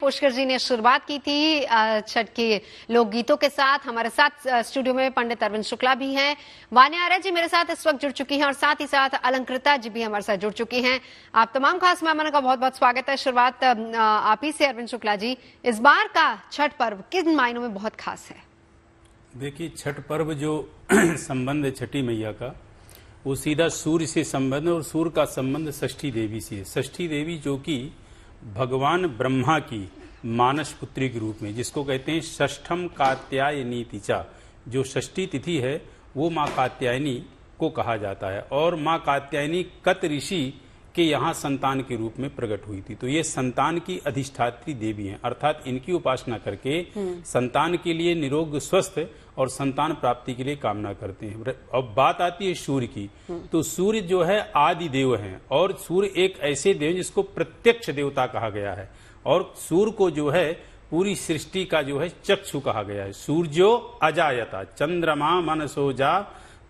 पुष्कर जी ने शुरुआत की थी छठ के लोकगीतों के साथ। हमारे साथ स्टूडियो में पंडित अरविंद शुक्ला भी हैं, वान्या आर्य जी मेरे साथ इस वक्त जुड़ चुकी हैं और साथ ही साथ अलंकृता जी भी हमारे साथ जुड़ चुकी हैं। आप तमाम खास मेहमानों का बहुत बहुत स्वागत है। शुरुआत आप ही से अरविंद शुक्ला जी, इस बार का छठ पर्व किन मायनों में बहुत खास है? देखिए, छठ पर्व जो संबंध है छठी मैया का, वो सीधा सूर्य से संबंध है और सूर्य का संबंध षष्ठी देवी से है। षष्ठी देवी जो कि भगवान ब्रह्मा की मानस पुत्री के रूप में, जिसको कहते हैं षष्ठम कात्यायनी तिचा, जो षष्ठी तिथि है वो माँ कात्यायनी को कहा जाता है। और माँ कात्यायनी कत ऋषि के यहाँ संतान के रूप में प्रकट हुई थी। तो ये संतान की अधिष्ठात्री देवी हैं, अर्थात इनकी उपासना करके संतान के लिए निरोग स्वस्थ और संतान प्राप्ति के लिए कामना करते हैं। अब बात आती है सूर्य की, तो सूर्य जो है आदि देव हैं और सूर्य एक ऐसे देव जिसको प्रत्यक्ष देवता कहा गया है। और सूर्य को जो है पूरी सृष्टि का जो है चक्षु कहा गया है। सूर्यो अजायता चंद्रमा मनसो जा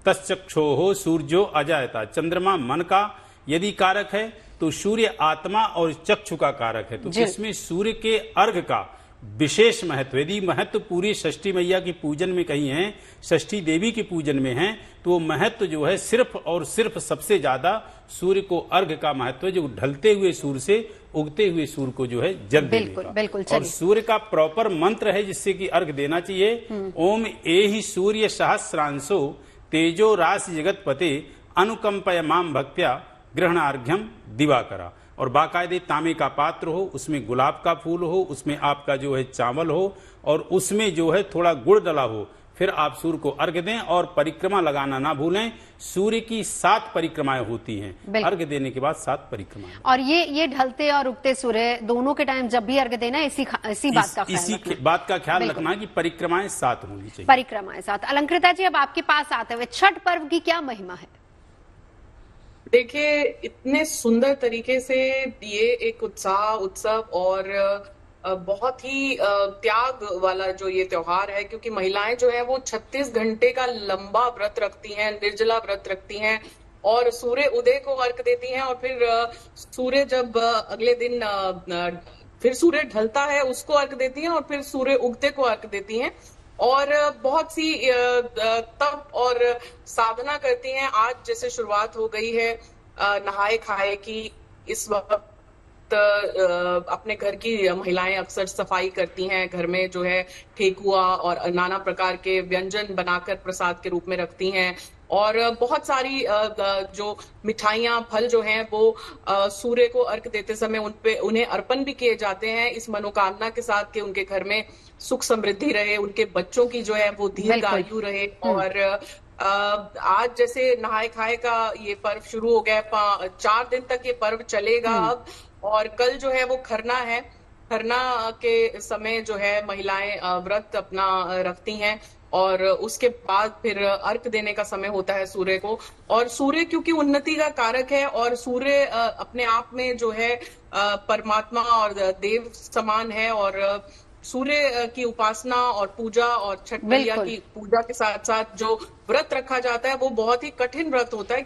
तस्चक्षो हो सूर्यो अजायता। चंद्रमा मन का यदि कारक है तो सूर्य आत्मा और चक्षु का कारक है। तो इसमें सूर्य के अर्घ का विशेष महत्व, यदि महत्व पूरी षष्ठी मैया की पूजन में कहीं है, षष्ठी देवी की पूजन में है, तो वो महत्व जो है सिर्फ और सिर्फ सबसे ज्यादा सूर्य को अर्घ का महत्व है, जो ढलते हुए सूर्य से उगते हुए सूर्य को जो है जल देने का। बिल्कुल। और सूर्य का प्रॉपर मंत्र है जिससे कि अर्घ देना चाहिए, ओम एहि सूर्य सहस्रांशो तेजो राशि जगत पते अनुकंपय माम भक्त्या ग्रहणार्घ्यम दिवाकरा। और बाकायदे तांबे का पात्र हो, उसमें गुलाब का फूल हो, उसमें आपका जो है चावल हो और उसमें जो है थोड़ा गुड़ डला हो, फिर आप सूर्य को अर्घ दें। और परिक्रमा लगाना ना भूलें। सूर्य की 7 परिक्रमाएं होती हैं, अर्घ देने के बाद 7 परिक्रमाएं। और ये ढलते और उगते सूर्य दोनों के टाइम जब भी अर्घ देना, इसी बात का ख्याल रखना कि परिक्रमाएं 7 होनी चाहिए। परिक्रमाएं 7। अलंकृता जी, अब आपके पास आते हुए छठ पर्व की क्या महिमा है? देखिए, इतने सुंदर तरीके से ये एक उत्सव और बहुत ही त्याग वाला जो ये त्योहार है, क्योंकि महिलाएं जो है वो 36 घंटे का लंबा व्रत रखती हैं, निर्जला व्रत रखती हैं और सूर्य उदय को अर्घ देती हैं। और फिर सूर्य जब अगले दिन फिर सूर्य ढलता है उसको अर्घ देती हैं और फिर सूर्य उगते को अर्घ देती हैं और बहुत सी तप और साधना करती हैं। आज जैसे शुरुआत हो गई है नहाए खाए की, इस वक्त अपने घर की महिलाएं अक्सर सफाई करती हैं, घर में जो है ठेकुआ और नाना प्रकार के व्यंजन बनाकर प्रसाद के रूप में रखती हैं। और बहुत सारी जो मिठाइयाँ फल जो हैं वो सूर्य को अर्घ देते समय उन्हें अर्पण भी किए जाते हैं, इस मनोकामना के साथ कि उनके घर में सुख समृद्धि रहे, उनके बच्चों की जो है वो दीर्घ आयु रहे। और आज जैसे नहाए खाए का ये पर्व शुरू हो गया, 4 दिन तक ये पर्व चलेगा अब। और कल जो है वो खरना है। खरना के समय जो है महिलाएं व्रत अपना रखती हैं और उसके बाद फिर अर्घ देने का समय होता है सूर्य को। और सूर्य क्योंकि उन्नति का कारक है और सूर्य अपने आप में जो है परमात्मा और देव समान है। और सूर्य की उपासना और पूजा और छठ मैया की पूजा के साथ साथ जो व्रत रखा जाता है वो बहुत ही कठिन व्रत होता है।